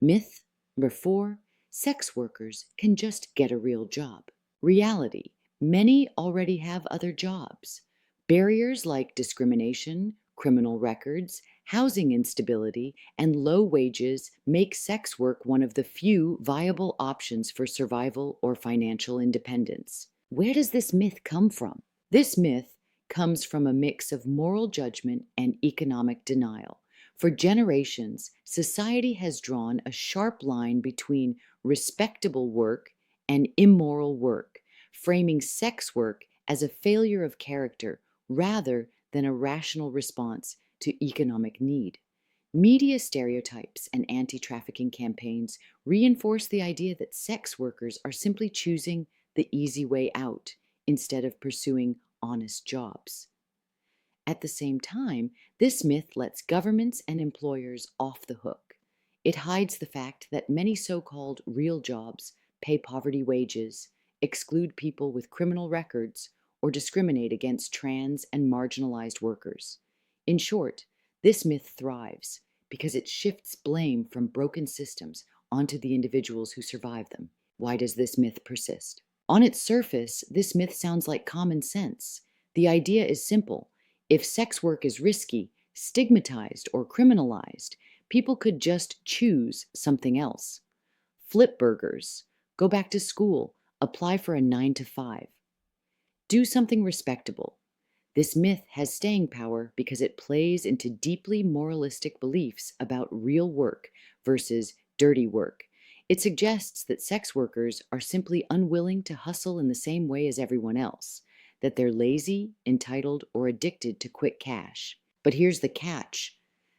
Myth number 4, sex workers can just get a real job. Reality, many already have other jobs. Barriers like discrimination, criminal records, housing instability, and low wages make sex work one of the few viable options for survival or financial independence. Where does this myth come from? This myth comes from a mix of moral judgment and economic denial. For generations, society has drawn a sharp line between respectable work and immoral work, framing sex work as a failure of character rather than a rational response to economic need. Media stereotypes and anti-trafficking campaigns reinforce the idea that sex workers are simply choosing the easy way out instead of pursuing honest jobs. At the same time, this myth lets governments and employers off the hook. It hides the fact that many so-called real jobs pay poverty wages, exclude people with criminal records, or discriminate against trans and marginalized workers. In short, this myth thrives because it shifts blame from broken systems onto the individuals who survive them. Why does this myth persist? On its surface, this myth sounds like common sense. The idea is simple. If sex work is risky, stigmatized, or criminalized, people could just choose something else. Flip burgers, go back to school, apply for a 9 to 5. Do something respectable. This myth has staying power because it plays into deeply moralistic beliefs about real work versus dirty work. It suggests that sex workers are simply unwilling to hustle in the same way as everyone else, that they're lazy, entitled, or addicted to quick cash. But here's the catch.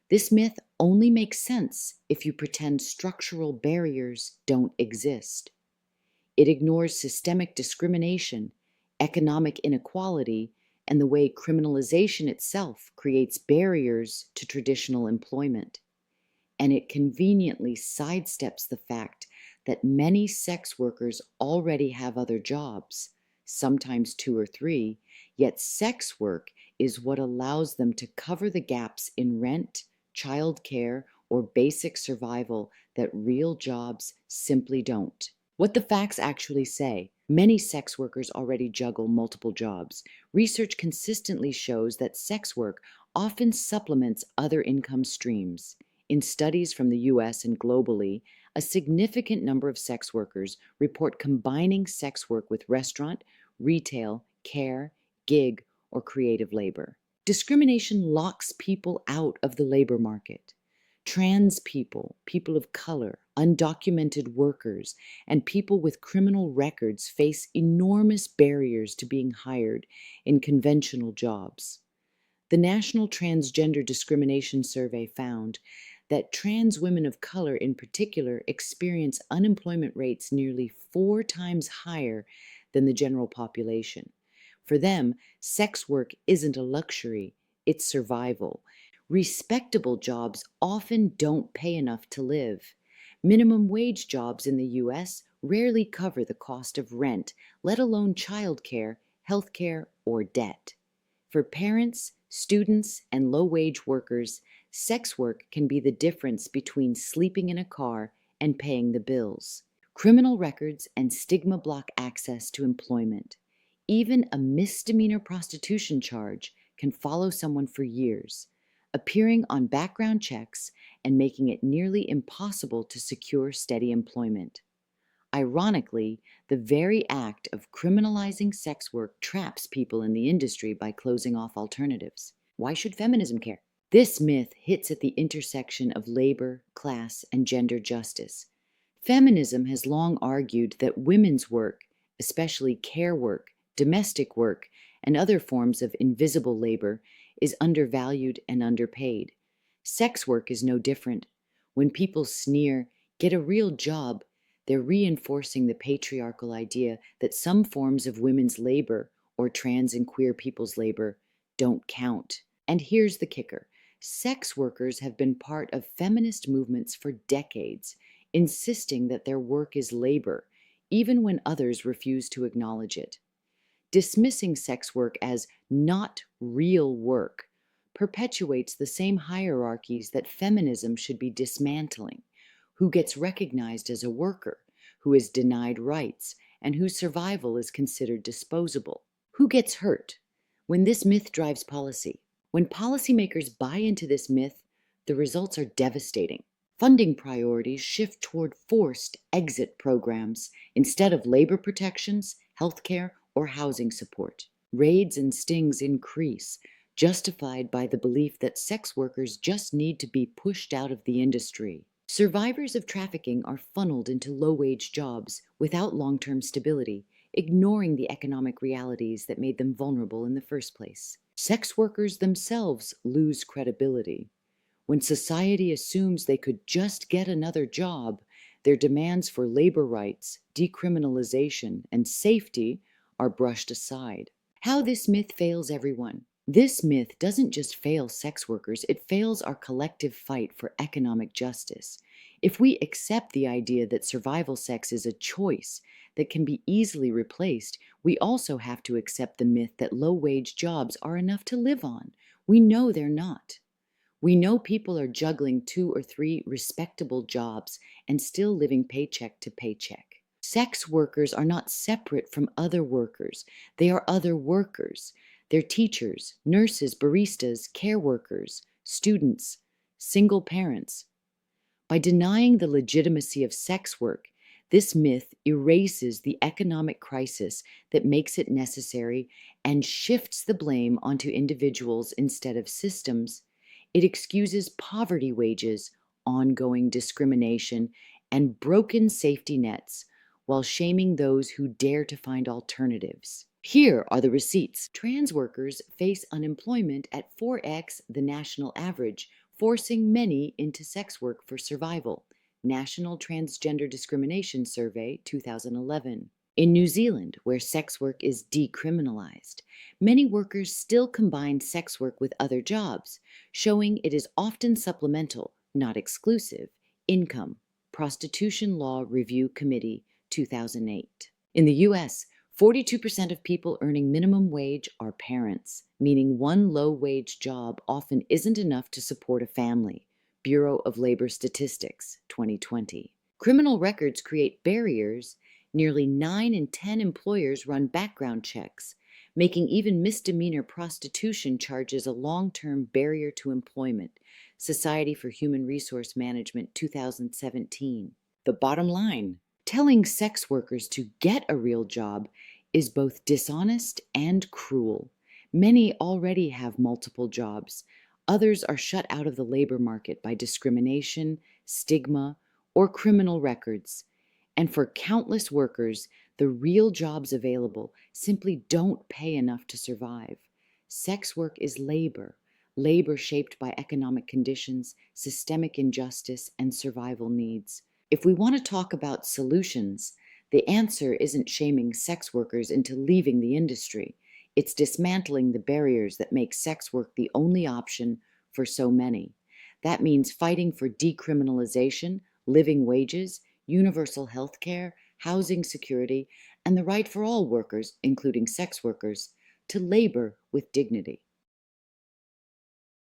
This myth only makes sense if you pretend structural barriers don't exist. It ignores systemic discrimination, economic inequality, and the way criminalization itself creates barriers to traditional employment. And it conveniently sidesteps the fact that many sex workers already have other jobs, sometimes 2 or 3, yet sex work is what allows them to cover the gaps in rent, childcare, or basic survival that real jobs simply don't. What the facts actually say: many sex workers already juggle multiple jobs. Research consistently shows that sex work often supplements other income streams. In studies from the US and globally, a significant number of sex workers report combining sex work with restaurant, retail, care, gig, or creative labor. Discrimination locks people out of the labor market. Trans people, people of color, undocumented workers, and people with criminal records face enormous barriers to being hired in conventional jobs. The National Transgender Discrimination Survey found that trans women of color in particular experience unemployment rates nearly 4 times higher than the general population. For them, sex work isn't a luxury, it's survival. Respectable jobs often don't pay enough to live. Minimum wage jobs in the US rarely cover the cost of rent, let alone childcare, healthcare, or debt. For parents, students, and low-wage workers, sex work can be the difference between sleeping in a car and paying the bills. Criminal records and stigma block access to employment. Even a misdemeanor prostitution charge can follow someone for years, appearing on background checks and making it nearly impossible to secure steady employment. Ironically, the very act of criminalizing sex work traps people in the industry by closing off alternatives. Why should feminism care? This myth hits at the intersection of labor, class, and gender justice. Feminism has long argued that women's work, especially care work, domestic work, and other forms of invisible labor, is undervalued and underpaid. Sex work is no different. When people sneer, "Get a real job," they're reinforcing the patriarchal idea that some forms of women's labor, or trans and queer people's labor, don't count. And here's the kicker. Sex workers have been part of feminist movements for decades, insisting that their work is labor, even when others refuse to acknowledge it. Dismissing sex work as not real work perpetuates the same hierarchies that feminism should be dismantling. who gets recognized as a worker, who is denied rights, and whose survival is considered disposable. Who gets hurt? When this myth drives policy. When policymakers buy into this myth, the results are devastating. Funding priorities shift toward forced exit programs instead of labor protections, healthcare, or housing support. Raids and stings increase, justified by the belief that sex workers just need to be pushed out of the industry. Survivors of trafficking are funneled into low-wage jobs without long-term stability, ignoring the economic realities that made them vulnerable in the first place. Sex workers themselves lose credibility. When society assumes they could just get another job, their demands for labor rights, decriminalization, and safety are brushed aside. How this myth fails everyone. This myth doesn't just fail sex workers, it fails our collective fight for economic justice. If we accept the idea that survival sex is a choice that can be easily replaced, we also have to accept the myth that low-wage jobs are enough to live on. We know they're not. We know people are juggling 2 or 3 respectable jobs and still living paycheck to paycheck. Sex workers are not separate from other workers. They are other workers. They're teachers, nurses, baristas, care workers, students, single parents. By denying the legitimacy of sex work, this myth erases the economic crisis that makes it necessary and shifts the blame onto individuals instead of systems. It excuses poverty wages, ongoing discrimination, and broken safety nets, while shaming those who dare to find alternatives. Here are the receipts. Trans workers face unemployment at 4x the national average, forcing many into sex work for survival. National Transgender Discrimination Survey, 2011. In New Zealand, where sex work is decriminalized, many workers still combine sex work with other jobs, showing it is often supplemental, not exclusive, income. Prostitution Law Review Committee, 2008. In the U.S., 42% of people earning minimum wage are parents, meaning one low-wage job often isn't enough to support a family. Bureau of Labor Statistics, 2020. Criminal records create barriers. Nearly 9 in 10 employers run background checks, making even misdemeanor prostitution charges a long-term barrier to employment. Society for Human Resource Management, 2017. The bottom line: telling sex workers to get a real job is both dishonest and cruel. Many already have multiple jobs. Others are shut out of the labor market by discrimination, stigma, or criminal records. And for countless workers, the real jobs available simply don't pay enough to survive. Sex work is labor, labor shaped by economic conditions, systemic injustice, and survival needs. If we want to talk about solutions, the answer isn't shaming sex workers into leaving the industry. It's dismantling the barriers that make sex work the only option for so many. That means fighting for decriminalization, living wages, universal health care, housing security, and the right for all workers, including sex workers, to labor with dignity.